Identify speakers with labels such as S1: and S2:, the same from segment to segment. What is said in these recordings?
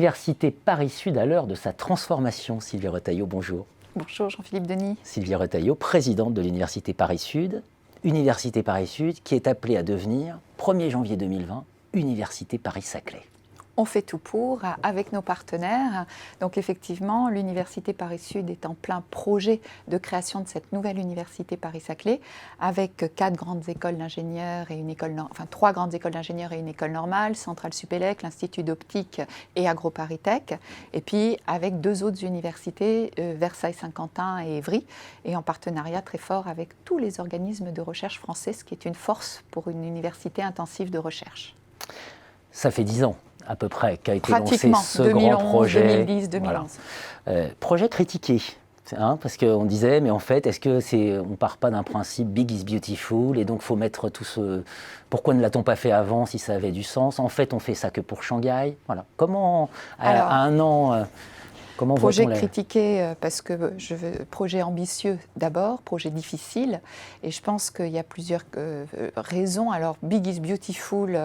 S1: Université Paris-Sud à l'heure de sa transformation. Sylvie Retailleau, bonjour.
S2: Bonjour Jean-Philippe Denis.
S1: Sylvie Retailleau, présidente de l'Université Paris-Sud. Université Paris-Sud qui est appelée à devenir, 1er janvier 2020, Université Paris-Saclay.
S2: On fait tout pour, avec nos partenaires. Donc effectivement, l'Université Paris-Sud est en plein projet de création de cette nouvelle Université Paris-Saclay, avec 4 grandes écoles d'ingénieurs et une école, 3 grandes écoles d'ingénieurs et une école normale, Centrale Supélec, l'Institut d'Optique et AgroParisTech, et puis avec 2 autres universités, Versailles-Saint-Quentin et Évry, et en partenariat très fort avec tous les organismes de recherche français, ce qui est une force pour une université intensive de recherche.
S1: Ça fait 10 ans à peu près qu'a été lancé ce
S2: 2011,
S1: grand projet.
S2: 2010, 2011.
S1: Voilà. Projet critiqué, parce qu'on disait, mais en fait, est-ce que on part pas d'un principe big is beautiful et donc faut mettre tout ce... Pourquoi ne l'a-t-on pas fait avant si ça avait du sens? En fait, on fait ça que pour Shanghai. Voilà. Comment, à un an... Comment
S2: projet critiqué parce que projet ambitieux d'abord, projet difficile, et je pense qu'il y a plusieurs raisons. Alors, Big is Beautiful,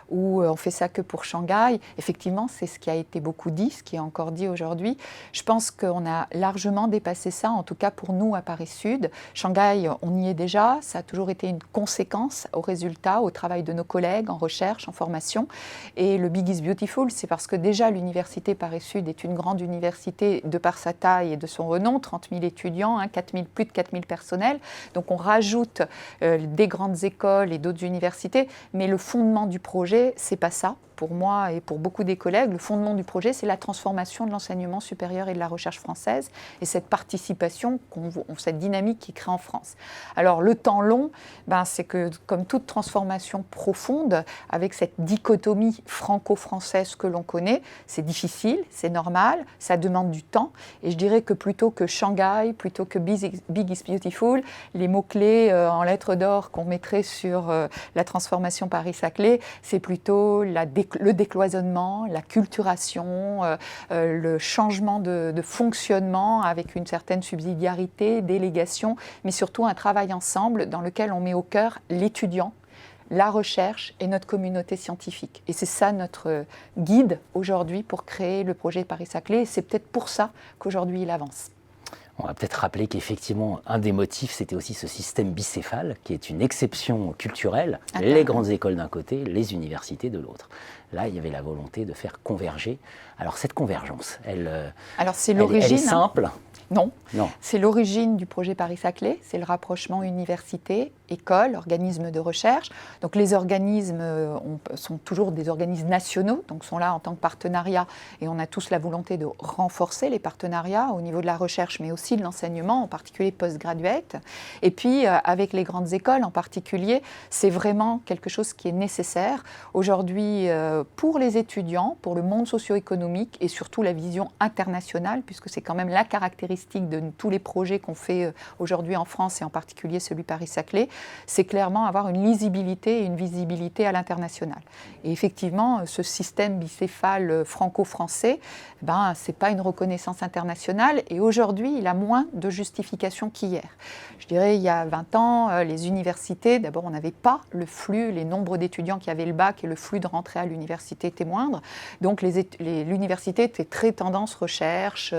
S2: où on fait ça que pour Shanghai, effectivement, c'est ce qui a été beaucoup dit, ce qui est encore dit aujourd'hui. Je pense qu'on a largement dépassé ça, en tout cas pour nous à Paris-Sud. Shanghai, on y est déjà, ça a toujours été une conséquence au résultat, au travail de nos collègues en recherche, en formation. Et le Big is Beautiful, c'est parce que déjà l'Université Paris-Sud est une grande université de par sa taille et de son renom, 30 000 étudiants, plus de 4 000 personnels. Donc on rajoute des grandes écoles et d'autres universités, mais le fondement du projet, c'est pas ça. Pour moi et pour beaucoup des collègues, le fondement du projet, c'est la transformation de l'enseignement supérieur et de la recherche française et cette participation, cette dynamique qui crée en France. Alors le temps long, c'est que comme toute transformation profonde, avec cette dichotomie franco-française que l'on connaît, c'est difficile, c'est normal, ça demande du temps. Et je dirais que plutôt que Shanghai, plutôt que Big is Beautiful, les mots-clés en lettres d'or qu'on mettrait sur la transformation Paris-Saclay, c'est plutôt le décloisonnement, la culturation, le changement de fonctionnement avec une certaine subsidiarité, délégation, mais surtout un travail ensemble dans lequel on met au cœur l'étudiant, la recherche et notre communauté scientifique. Et c'est ça notre guide aujourd'hui pour créer le projet Paris-Saclay, et c'est peut-être pour ça qu'aujourd'hui il avance.
S1: On va peut-être rappeler qu'effectivement, un des motifs, c'était aussi ce système bicéphale, qui est une exception culturelle, les grandes écoles d'un côté, les universités de l'autre. Là, il y avait la volonté de faire converger. Alors, cette convergence, elle est simple.
S2: Non. C'est l'origine du projet Paris-Saclay, c'est le rapprochement université, école, organismes de recherche. Donc les organismes sont toujours des organismes nationaux, donc sont là en tant que partenariat, et on a tous la volonté de renforcer les partenariats au niveau de la recherche, mais aussi de l'enseignement, en particulier post-graduate. Et puis avec les grandes écoles en particulier, c'est vraiment quelque chose qui est nécessaire aujourd'hui pour les étudiants, pour le monde socio-économique et surtout la vision internationale, puisque c'est quand même la caractéristique de tous les projets qu'on fait aujourd'hui en France et en particulier celui Paris-Saclay, c'est clairement avoir une lisibilité et une visibilité à l'international. Et effectivement, ce système bicéphale franco-français, c'est pas une reconnaissance internationale et aujourd'hui, il a moins de justification qu'hier. Je dirais, il y a 20 ans, les universités, d'abord, on n'avait pas le flux, les nombres d'étudiants qui avaient le bac et le flux de rentrée à l'université était moindre. Donc, l'université était très tendance recherche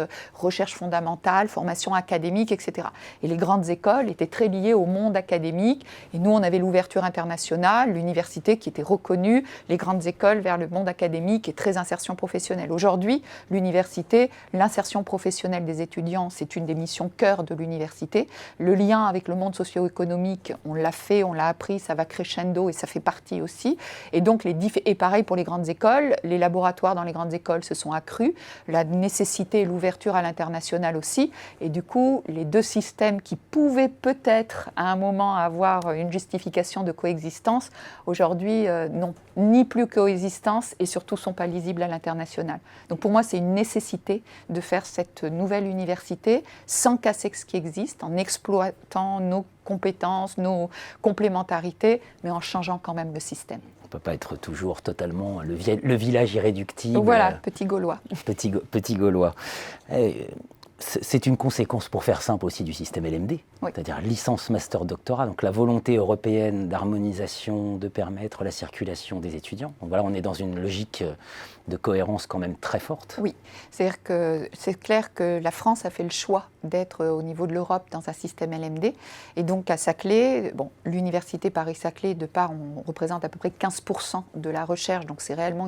S2: fondamentale, formation académique, etc. Et les grandes écoles étaient très liées au monde académique. Et nous, on avait l'ouverture internationale, l'université qui était reconnue, les grandes écoles vers le monde académique et très insertion professionnelle. Aujourd'hui, l'université, l'insertion professionnelle des étudiants, c'est une des missions cœur de l'université. Le lien avec le monde socio-économique, on l'a fait, on l'a appris, ça va crescendo et ça fait partie aussi. Et donc, et pareil pour les grandes écoles, les laboratoires dans les grandes écoles se sont accrus, la nécessité et l'ouverture à l'international aussi. Et du coup, les deux systèmes qui pouvaient peut-être à un moment avoir une justification de coexistence, aujourd'hui n'ont ni plus coexistence et surtout ne sont pas lisibles à l'international. Donc pour moi, c'est une nécessité de faire cette nouvelle université sans casser ce qui existe, en exploitant nos compétences, nos complémentarités, mais en changeant quand même le système.
S1: On ne peut pas être toujours totalement le village irréductible.
S2: Donc voilà, petit Gaulois.
S1: Petit Gaulois. C'est une conséquence, pour faire simple, aussi du système LMD,
S2: Oui.
S1: c'est-à-dire licence, master, doctorat. Donc la volonté européenne d'harmonisation, de permettre la circulation des étudiants. Donc voilà, on est dans une logique de cohérence quand même très forte.
S2: Oui, c'est-à-dire que c'est clair que la France a fait le choix d'être au niveau de l'Europe dans un système LMD. Et donc à Saclay, l'université Paris-Saclay, de part, on représente à peu près 15% de la recherche. Donc c'est réellement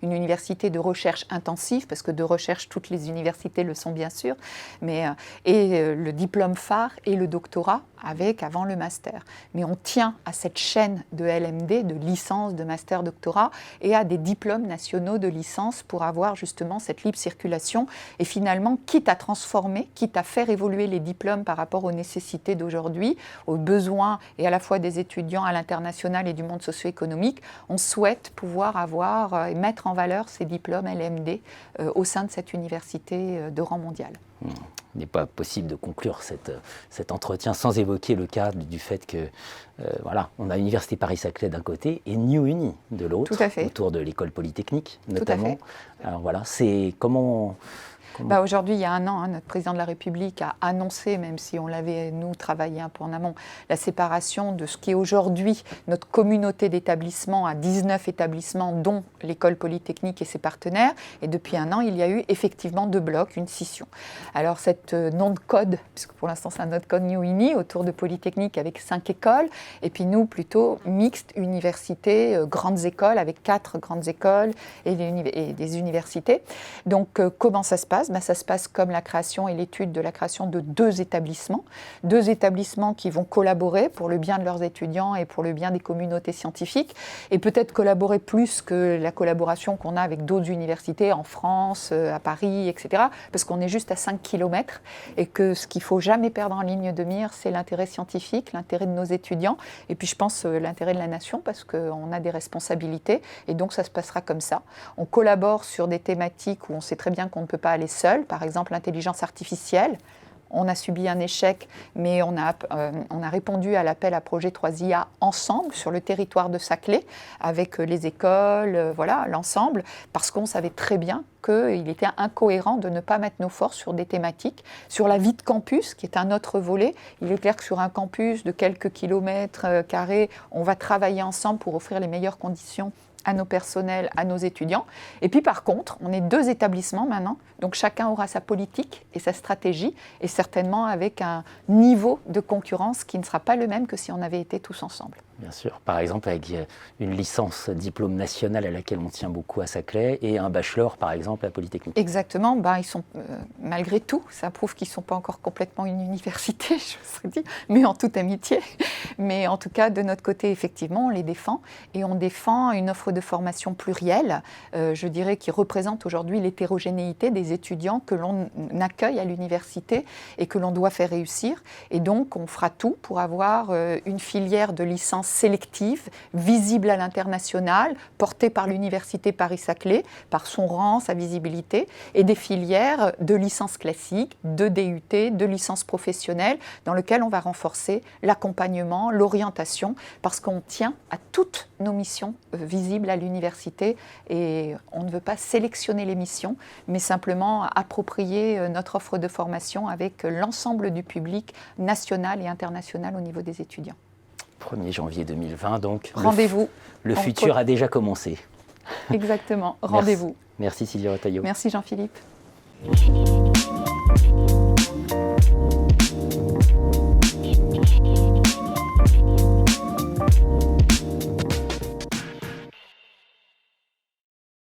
S2: une université de recherche intensive, parce que de recherche, toutes les universités le sont bien sûr. Le diplôme phare et le doctorat avec avant le master. Mais on tient à cette chaîne de LMD, de licence, de master, doctorat, et à des diplômes nationaux de licence pour avoir justement cette libre circulation. Et finalement, quitte à transformer, quitte à faire évoluer les diplômes par rapport aux nécessités d'aujourd'hui, aux besoins et à la fois des étudiants à l'international et du monde socio-économique, on souhaite pouvoir avoir et mettre en valeur ces diplômes LMD au sein de cette université de rang mondial.
S1: Il n'est pas possible de conclure cet entretien sans évoquer le cas du fait que, on a l'université Paris-Saclay d'un côté et New Uni de l'autre, autour de l'école polytechnique notamment. Alors voilà, c'est comment...
S2: Aujourd'hui, il y a un an, notre président de la République a annoncé, même si on l'avait, nous, travaillé un peu en amont, la séparation de ce qui est aujourd'hui notre communauté d'établissements à 19 établissements, dont l'école polytechnique et ses partenaires. Et depuis un an, il y a eu effectivement 2 blocs, une scission. Alors, cette nom de code, puisque pour l'instant, c'est un nom de code New Uni, autour de Polytechnique avec 5 écoles, et puis nous, plutôt mixte, université, grandes écoles, avec 4 grandes écoles et des universités. Donc, comment ça se passe ? Ça se passe comme la création et l'étude de la création de 2 établissements qui vont collaborer pour le bien de leurs étudiants et pour le bien des communautés scientifiques, et peut-être collaborer plus que la collaboration qu'on a avec d'autres universités en France, à Paris, etc. Parce qu'on est juste à 5 km et que ce qu'il ne faut jamais perdre en ligne de mire, c'est l'intérêt scientifique, l'intérêt de nos étudiants, et puis je pense l'intérêt de la nation, parce qu'on a des responsabilités, et donc ça se passera comme ça. On collabore sur des thématiques où on sait très bien qu'on ne peut pas aller seul, par exemple l'intelligence artificielle. On a subi un échec, mais on a répondu à l'appel à projet 3IA ensemble sur le territoire de Saclay, avec les écoles, l'ensemble, parce qu'on savait très bien qu'il était incohérent de ne pas mettre nos forces sur des thématiques. Sur la vie de campus, qui est un autre volet, il est clair que sur un campus de quelques kilomètres carrés, on va travailler ensemble pour offrir les meilleures conditions à nos personnels, à nos étudiants. Et puis par contre, on est 2 établissements maintenant, donc chacun aura sa politique et sa stratégie, et certainement avec un niveau de concurrence qui ne sera pas le même que si on avait été tous ensemble.
S1: Bien sûr, par exemple avec une licence diplôme national à laquelle on tient beaucoup à Saclay et un bachelor par exemple à Polytechnique.
S2: Exactement, ils sont malgré tout, ça prouve qu'ils ne sont pas encore complètement une université, je serais dit, mais en toute amitié. Mais en tout cas, de notre côté, effectivement, on les défend, et on défend une offre de formation plurielle, je dirais, qui représente aujourd'hui l'hétérogénéité des étudiants que l'on accueille à l'université et que l'on doit faire réussir. Et donc, on fera tout pour avoir une filière de licence sélective, visible à l'international, portée par l'université Paris-Saclay, par son rang, sa visibilité, et des filières de licence classique, de DUT, de licence professionnelle, dans lesquelles on va renforcer l'accompagnement, l'orientation, parce qu'on tient à toutes nos missions visibles à l'université, et on ne veut pas sélectionner les missions, mais simplement approprier notre offre de formation avec l'ensemble du public national et international au niveau des étudiants.
S1: 1er janvier 2020, donc
S2: rendez-vous.
S1: Le futur a déjà commencé.
S2: Exactement, rendez-vous.
S1: Merci Sylvie Retailleau.
S2: Merci Jean-Philippe.